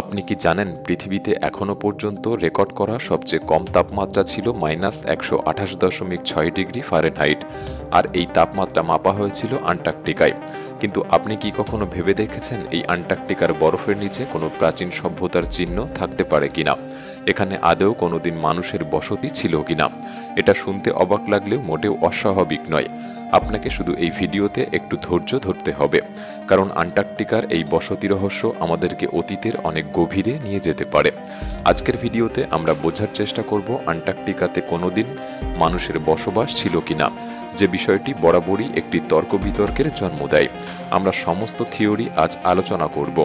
আপনি কি জানেন পৃথিবীতে এখনো পর্যন্ত রেকর্ড করা সবচেয়ে কম তাপমাত্রা ছিল -128.6 ডিগ্রি ফারেনহাইট, আর এই তাপমাত্রা মাপা হয়েছিল আন্টার্কটিকায়। কিন্তু আপনি কি কখনো ভেবে দেখেছেন এই আন্টার্কটিকার বরফের নিচে কোনো প্রাচীন সভ্যতার চিহ্ন থাকতে পারে কিনা? এখানে আদৌ কোনোদিন মানুষের বসতি ছিল কিনা? এটা শুনতে অবাক লাগলেও মোটেও অস্বাভাবিক নয়। আপনাকে শুধু এই ভিডিওতে একটু ধৈর্য ধরতে হবে, কারণ আন্টার্কটিকার এই বসতি রহস্য আমাদেরকে অতীতের অনেক গভীরে নিয়ে যেতে পারে। আজকের ভিডিওতে আমরা বোঝার চেষ্টা করব আন্টার্কটিকাতে কোনোদিন মানুষের বসবাস ছিল কিনা, যে বিষয়টি বরাবরই একটি তর্ক বিতর্কের জন্ম দেয়। আমরা সমস্ত থিওরি আজ আলোচনা করব,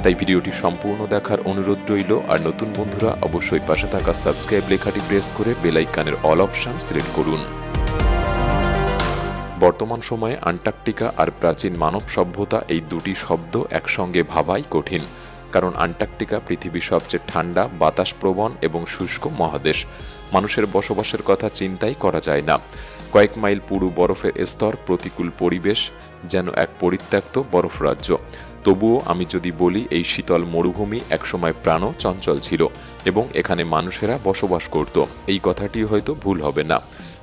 তাই ভিডিওটি সম্পূর্ণ দেখার অনুরোধ রইল। আর নতুন বন্ধুরা অবশ্যই পাশে থাকা সাবস্ক্রাইব লেখাটি প্রেস করে বেল আইকনের অল অপশন সিলেক্ট করুন। বর্তমান সময়ে আন্টার্কটিকা আর প্রাচীন মানব সভ্যতা এই দুটি শব্দ একসঙ্গে ভাবাই কঠিন, কারণ আন্টার্কটিকা পৃথিবীর সবচেয়ে ঠান্ডা, বাতাসপ্রবণ এবং শুষ্ক মহাদেশ। মানুষের বসবাসের কথা চিন্তাই করা যায় না। কয়েক মাইল পুরু বরফের স্তর, প্রতিকূল পরিবেশ, যেন এক পরিত্যক্ত বরফ রাজ্য। তবুও আমি যদি বলি এই শীতল মরুভূমি একসময় প্রাণ চঞ্চল ছিল এবং এখানে মানুষেরা বসবাস করত, এই কথাটি হয়তো ভুল হবে না।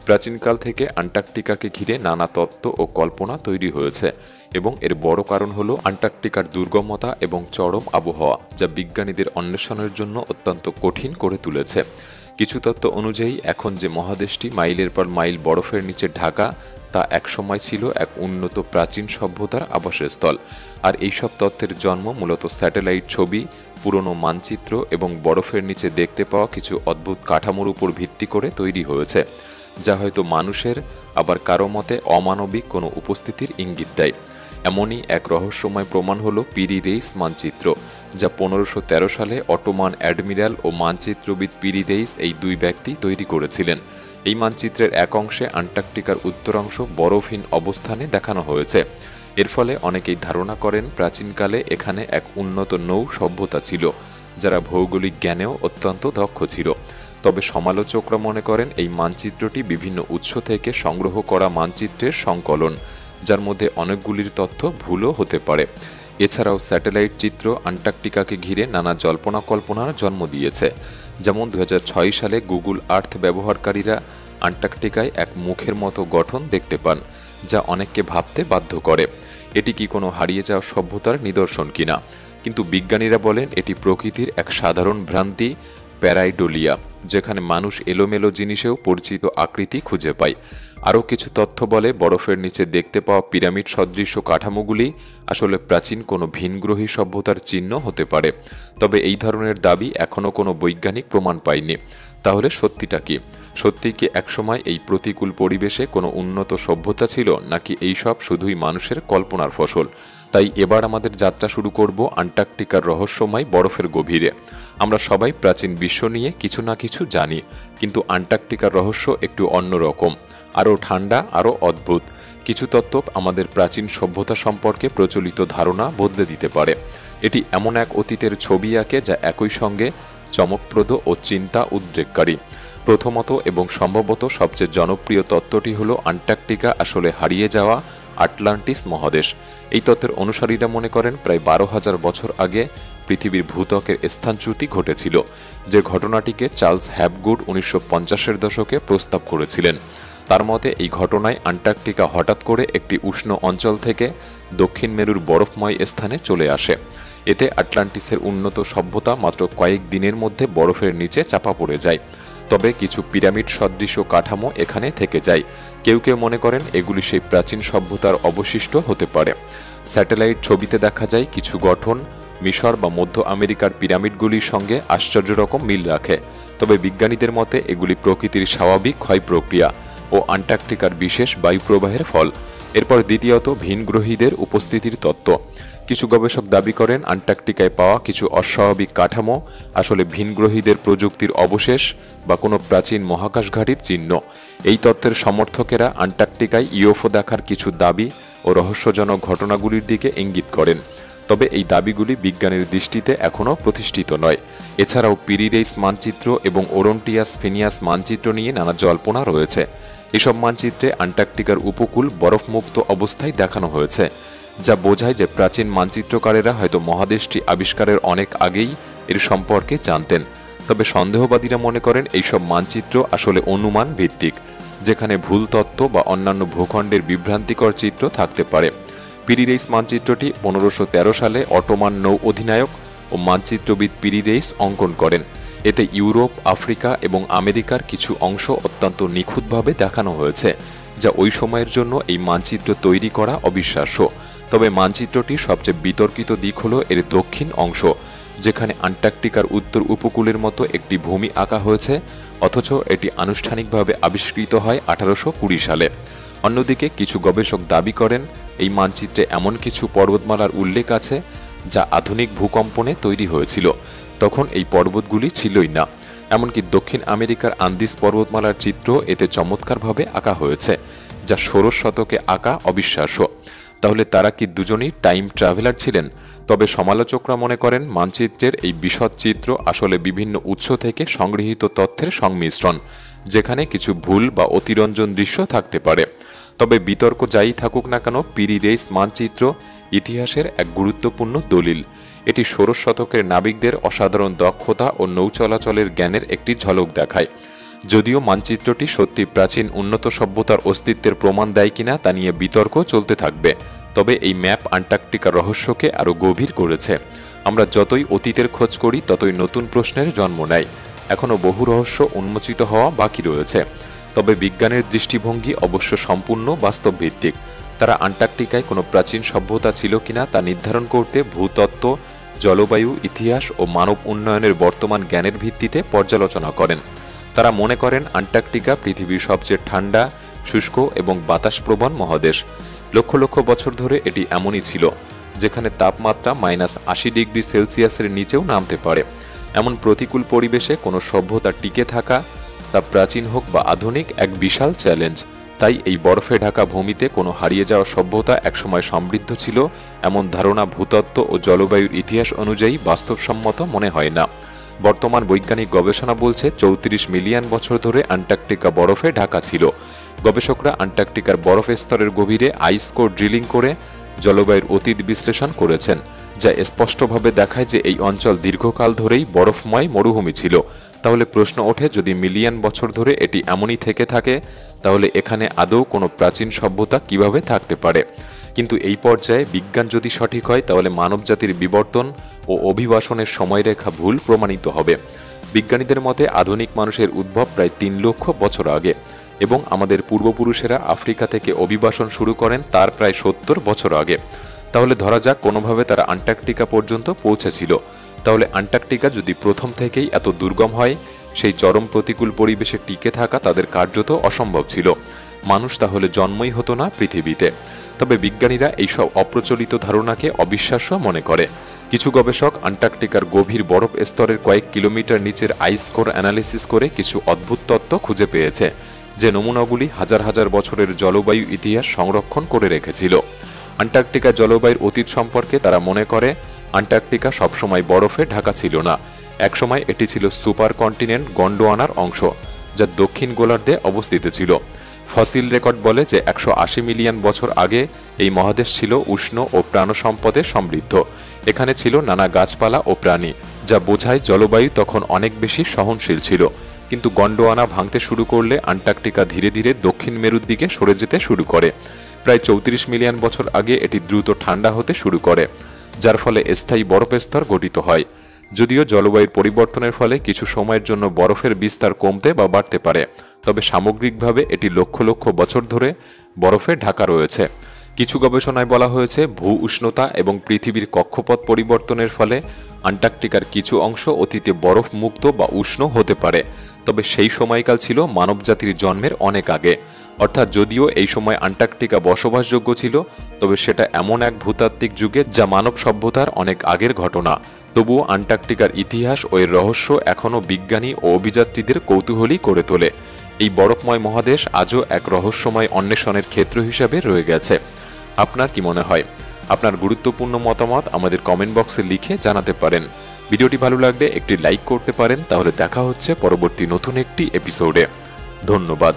প্রাচীনকাল থেকে আন্টার্কটিকাকে ঘিরে নানা তত্ত্ব ও কল্পনা তৈরি হয়েছে, এবং এর বড় কারণ হল আন্টার্কটিকার দুর্গমতা এবং চরম আবহাওয়া, যা বিজ্ঞানীদের অন্বেষণের জন্য অত্যন্ত কঠিন করে তুলেছে। কিছু তত্ত্ব অনুযায়ী এখন যে মহাদেশটি মাইলের পর মাইল বরফের নিচে ঢাকা, তা একসময় ছিল এক উন্নত প্রাচীন সভ্যতার আবাসস্থল। আর এইসব তত্ত্বের জন্ম মূলত স্যাটেলাইট ছবি, পুরনো মানচিত্র এবং বরফের নিচে দেখতে পাওয়া কিছু অদ্ভুত কাঠামোর উপর ভিত্তি করে তৈরি হয়েছে, যা হয়তো মানুষের, আবার কারো মতে অমানবিক কোনো উপস্থিতির ইঙ্গিত দেয়। এমনই এক রহস্যময় প্রমাণ হল পিরি রেইস মানচিত্র, যা 1513 সালে অটোমান অ্যাডমিরাল ও মানচিত্রবিদ পিরি রেইস এই দুই ব্যক্তি তৈরি করেছিলেন। এই মানচিত্রের এক অংশে আন্টার্কটিকার উত্তরাংশ বরফহীন অবস্থানে দেখানো হয়েছে। এর ফলে অনেকেই ধারণা করেন প্রাচীনকালে এখানে এক উন্নত নৌ সভ্যতা ছিল, যারা ভৌগোলিক জ্ঞানেও অত্যন্ত দক্ষ ছিল। তবে সমালোচকরা মনে করেন এই মানচিত্রটি বিভিন্ন উৎস থেকে সংগ্রহ করা মানচিত্রের সংকলন, যার মধ্যে অনেকগুলির তথ্য ভুলও হতে পারে। এছাড়াও স্যাটেলাইট চিত্র আন্টার্কটিকাকে ঘিরে নানা জল্পনা কল্পনার জন্ম দিয়েছে। যেমন 2006 সালে গুগল আর্থ ব্যবহারকারীরা আন্টার্কটিকায় এক মুখের মতো গঠন দেখতে পান, যা অনেককে ভাবতে বাধ্য করে এটি কি কোনো হারিয়ে যাওয়া সভ্যতার নিদর্শন কিনা। কিন্তু বিজ্ঞানীরা বলেন এটি প্রকৃতির এক সাধারণ ভ্রান্তি, প্যারাইডোলিয়া, যেখানে মানুষ এলোমেলো জিনিসেও পরিচিত আকৃতি খুঁজে পায়। আরও কিছু তথ্য বলে বরফের নিচে দেখতে পাওয়া পিরামিড সদৃশ্য কাঠামোগুলি আসলে প্রাচীন কোনো ভিনগ্রহী সভ্যতার চিহ্ন হতে পারে। তবে এই ধরনের দাবি এখনও কোনো বৈজ্ঞানিক প্রমাণ পায়নি। তাহলে সত্যিটা কি? সত্যি কি একসময় এই প্রতিকূল পরিবেশে কোনো উন্নত সভ্যতা ছিল, নাকি এইসব শুধুই মানুষের কল্পনার ফসল? তাই এবার আমাদের যাত্রা শুরু করব আন্টার্কটিকার রহস্যময় বরফের গভীরে। আমরা সবাই প্রাচীন বিশ্ব নিয়ে কিছু না কিছু জানি, কিন্তু আন্টার্কটিকার রহস্য একটু অন্যরকম, আরও ঠান্ডা, আরও অদ্ভুত। কিছু তত্ত্ব আমাদের প্রাচীন সভ্যতা সম্পর্কে প্রচলিত ধারণা বদলে দিতে পারে। এটি এমন এক অতীতের ছবি আঁকে যা একই সঙ্গে চমকপ্রদ ও চিন্তা উদ্রেককারী। প্রথমত এবং সম্ভবত সবচেয়ে জনপ্রিয় তত্ত্বটি হল আন্টার্কটিকা আসলে হারিয়ে যাওয়া আটলান্টিস মহাদেশ। এই তত্ত্বের অনুসারীরা মনে করেন প্রায় 12,000 বছর আগে পৃথিবীর ভূত্বকের স্থানচ্যুতি ঘটেছিল, যে ঘটনাটিকে চার্লস হ্যাপগুড 1950-এর দশকে প্রস্তাব করেছিলেন। তার মতে এই ঘটনায় আন্টার্কটিকা হঠাৎ করে একটি উষ্ণ অঞ্চল থেকে দক্ষিণ মেরুর বরফময় স্থানে চলে আসে। এতে আটলান্টিসের উন্নত সভ্যতা মাত্র কয়েক দিনের মধ্যে বরফের নিচে চাপা পড়ে যায়। তবে কিছু পিরামিড সদৃশ কাঠামো এখানে থেকে যায়। কেউ কেউ মনে করেন এগুলি সেই প্রাচীন সভ্যতার অবশিষ্ট হতে পারে। স্যাটেলাইট ছবিতে দেখা যায় কিছু গঠন মিশর বা মধ্য আমেরিকার পিরামিডগুলির সঙ্গে আশ্চর্য রকম মিল রাখে। তবে বিজ্ঞানীদের মতে এগুলি প্রকৃতির স্বাভাবিক ক্ষয় প্রক্রিয়া ও আন্টার্কটিকার বিশেষ বায়ুপ্রবাহের ফল। এরপর দ্বিতীয়ত ভিনগ্রহীদের উপস্থিতির তত্ত্ব। কিছু গবেষক দাবি করেন আন্টার্কটিকায় পাওয়া কিছু অস্বাভাবিক কাঠামো আসলে ভিনগ্রহীদের প্রযুক্তির অবশেষ বা কোনো প্রাচীন মহাকাশ ঘাঁটির চিহ্ন। এই তত্ত্বের সমর্থকেরা আন্টার্কটিকায় ইউএফও দেখার কিছু দাবি ও রহস্যজনক ঘটনাগুলির দিকে ইঙ্গিত করেন। তবে এই দাবিগুলি বিজ্ঞানের দৃষ্টিতে এখনও প্রতিষ্ঠিত নয়। এছাড়াও পিরি রেইস মানচিত্র এবং ওরন্টিয়াস ফিনিয়াস মানচিত্র নিয়ে নানা জল্পনা রয়েছে। এসব মানচিত্রে আন্টার্কটিকার উপকূল বরফমুক্ত অবস্থায় দেখানো হয়েছে, যা বোঝায় যে প্রাচীন মানচিত্রকারেরা হয়তো মহাদেশটি আবিষ্কারের অনেক আগেই এর সম্পর্কে জানতেন। তবে সন্দেহবাদীরা মনে করেন এইসব মানচিত্র আসলে অনুমান ভিত্তিক, যেখানে ভুল তত্ত্ব বা অন্যান্য ভূখণ্ডের বিভ্রান্তিকর চিত্র থাকতে পারে। পিরিরেইস মানচিত্রটি 1513 সালে অটোমান নৌ অধিনায়ক ও মানচিত্রবিদ পিরিরেইস অঙ্কন করেন। এতে ইউরোপ, আফ্রিকা এবং আমেরিকার কিছু অংশ অত্যন্ত নিখুঁতভাবে দেখানো হয়েছে, যা ওই সময়ের জন্য এই মানচিত্র তৈরি করা অবিশ্বাস্য। তবে মানচিত্রটির সবচেয়ে বিতর্কিত দিক হল এর দক্ষিণ অংশ, যেখানে আন্টার্কটিকার উত্তর উপকূলের মতো একটি ভূমি আঁকা হয়েছে, অথচ এটি আনুষ্ঠানিকভাবে আবিষ্কৃত হয় 1820 সালে। অন্যদিকে কিছু গবেষক দাবি করেন এই মানচিত্রে এমন কিছু পর্বতমালার উল্লেখ আছে যা আধুনিক ভূকম্পনে তৈরি হয়েছিল, তখন এই পর্বতগুলি ছিলই না। এমনকি দক্ষিণ আমেরিকার আন্দিস পর্বতমালার চিত্র এতে চমৎকারভাবে আঁকা হয়েছে, যা 16 শতকে আঁকা অবিশ্বাস্য। তাহলে তারা কি দুজনেই টাইম ট্রাভেলার ছিলেন? তবে সমালোচকরা মনে করেন মানচিত্রের এই বিশদ চিত্র আসলে বিভিন্ন উৎস থেকে সংগৃহীত তথ্যের সংমিশ্রণ, যেখানে কিছু ভুল বা অতিরঞ্জন দৃশ্য থাকতে পারে। তবে বিতর্ক যাই থাকুক না কেন, পিরিরেইস মানচিত্র ইতিহাসের এক গুরুত্বপূর্ণ দলিল। এটি 16 শতকের নাবিকদের অসাধারণ দক্ষতা ও নৌ চলাচলের জ্ঞানের একটি ঝলক দেখায়। যদিও মানচিত্রটি সত্যি প্রাচীন উন্নত সভ্যতার অস্তিত্বের প্রমাণ দেয় কিনা তা নিয়ে বিতর্ক চলতে থাকবে। তবে এই ম্যাপ আন্টার্কটিকার রহস্যকে আরও গভীর করেছে। আমরা যতই অতীতের খোঁজ করি ততই নতুন প্রশ্নের জন্ম নেয়। এখনও বহু রহস্য উন্মোচিত হওয়া বাকি রয়েছে। তবে বিজ্ঞানের দৃষ্টিভঙ্গি অবশ্য সম্পূর্ণ বাস্তবভিত্তিক। তারা আন্টার্কটিকায় কোনো প্রাচীন সভ্যতা ছিল কিনা তা নির্ধারণ করতে ভূতত্ত্ব, জলবায়ু, ইতিহাস ও মানব উন্নয়নের বর্তমান জ্ঞানের ভিত্তিতে পর্যালোচনা করেন। তারা মনে করেন আন্টার্কটিকা পৃথিবীর সবচেয়ে ঠান্ডা, শুষ্ক এবং বাতাসপ্রবণ মহাদেশ। লক্ষ লক্ষ বছর ধরে এটি এমনই ছিল, যেখানে তাপমাত্রা -80 ডিগ্রি সেলসিয়াসের নিচেও নামতে পারে। এমন প্রতিকূল পরিবেশে কোনো সভ্যতা টিকে থাকা, তা প্রাচীন হোক বা আধুনিক, এক বিশাল চ্যালেঞ্জ। তাই এই বরফে ঢাকা ভূমিতে কোনো হারিয়ে যাওয়া সভ্যতা একসময় সমৃদ্ধ ছিল, এমন ধারণা ভূতত্ত্ব ও জলবায়ুর ইতিহাস অনুযায়ী বাস্তবসম্মত মনে হয় না। বর্তমান বৈজ্ঞানিক গবেষণা বলছে 34 মিলিয়ন বছর ধরে আন্টার্কটিকা বরফে ঢাকা ছিল। গবেষকরা আন্টার্কটিকার বরফ স্তরের গভীরে আইস কোর ড্রিলিং করে জলবায়ুর অতীত বিশ্লেষণ করেছেন, যা স্পষ্টভাবে দেখায় যে এই অঞ্চল দীর্ঘকাল ধরেই বরফময় মরুভূমি ছিল। তাহলে প্রশ্ন ওঠে, যদি মিলিয়ন বছর ধরে এটি এমনই থেকে থাকে, তাহলে এখানে আদৌ কোনো প্রাচীন সভ্যতা কিভাবে থাকতে পারে? কিন্তু এই পর্যায়ে বিজ্ঞান যদি সঠিক হয়, তাহলে মানবজাতির বিবর্তন ও অভিবাসনের সময়রেখা ভুল প্রমাণিত হবে। বিজ্ঞানীদের মতে আধুনিক মানুষের উদ্ভব প্রায় 3 লক্ষ বছর আগে, এবং আমাদের পূর্বপুরুষেরা আফ্রিকা থেকে অভিবাসন শুরু করেন তার প্রায় 70 বছর আগে। তাহলে ধরা যাক কোনোভাবে তারা আন্টার্কটিকা পর্যন্ত পৌঁছেছিল। তাহলে আন্টার্কটিকা যদি প্রথম থেকেই এত দুর্গম হয়, সেই চরম প্রতিকূল পরিবেশে টিকে থাকা তাদের কার্যত অসম্ভব ছিল। মানুষ তাহলে জন্মই হতো না পৃথিবীতে। তবে বিজ্ঞানীরা এইসব অপ্রচলিত ধারণাকে অবিশ্বাস্য মনে করে। কিছু গবেষক আন্টার্কটিকার গভীর বরফ স্তরের কয়েক কিলোমিটার নিচের আইস কোর অ্যানালিসিস করে কিছু অদ্ভুত তত্ত্ব খুঁজে পেয়েছে, যে নমুনাগুলি হাজার হাজার বছরের জলবায়ু ইতিহাস সংরক্ষণ করে রেখেছিল। আন্টার্কটিকা জলবায়ুর অতীত সম্পর্কে তারা মনে করে আন্টার্কটিকা সবসময় বরফে ঢাকা ছিল না। একসময় এটি ছিল সুপার কন্টিনেন্ট গন্ডোয়ানার অংশ, যা দক্ষিণ গোলার্ধে অবস্থিত ছিল। ফসিল রেকর্ড বলে যে 180 মিলিয়ন বছর আগে এই মহাদেশ ছিল উষ্ণ ও প্রাণসম্পদে সমৃদ্ধ। এখানে ছিল নানা গাছপালা ও প্রাণী, যা বোঝায় জলবায়ু তখন অনেক বেশি সহনশীল ছিল। কিন্তু গন্ডোয়ানা ভাঙতে শুরু করলে আন্টার্কটিকা ধীরে ধীরে দক্ষিণ মেরুর দিকে সরে যেতে শুরু করে। প্রায় 34 মিলিয়ন বছর আগে এটি দ্রুত ঠান্ডা হতে শুরু করে, যার ফলে স্থায়ী বরফের স্তর গঠিত হয়। যদিও জলবায়ুর পরিবর্তনের ফলে কিছু সময়ের জন্য বরফের বিস্তার কমতে বা বাড়তে পারে, তবে সামগ্রিকভাবে এটি লক্ষ লক্ষ বছর ধরে বরফে ঢাকা রয়েছে। কিছু গবেষণায় বলা হয়েছে ভূ উষ্ণতা এবং পৃথিবীর কক্ষপথ পরিবর্তনের ফলে আন্টার্কটিকার কিছু অংশ অতীতে বরফ মুক্ত বা উষ্ণ হতে পারে। তবে সেই সময়কাল ছিল মানবজাতির জন্মের অনেক আগে। অর্থাৎ যদিও এই সময় আন্টার্কটিকা বসবাসযোগ্য ছিল, তবে সেটা এমন এক ভূতাত্ত্বিক যুগে যা মানব সভ্যতার অনেক আগের ঘটনা। তবুও আন্টার্কটিকার ইতিহাস ও এর রহস্য এখনও বিজ্ঞানী ও অভিযাত্রীদের কৌতূহলী করে তোলে। এই বরফময় মহাদেশ আজও এক রহস্যময় অন্বেষণের ক্ষেত্র হিসাবে রয়ে গেছে। আপনার কি মনে হয়? আপনার গুরুত্বপূর্ণ মতামত আমাদের কমেন্ট বক্সে লিখে জানাতে পারেন। ভিডিওটি ভালো লাগলে একটি লাইক করতে পারেন। তাহলে দেখা হচ্ছে পরবর্তী নতুন একটি এপিসোডে। ধন্যবাদ।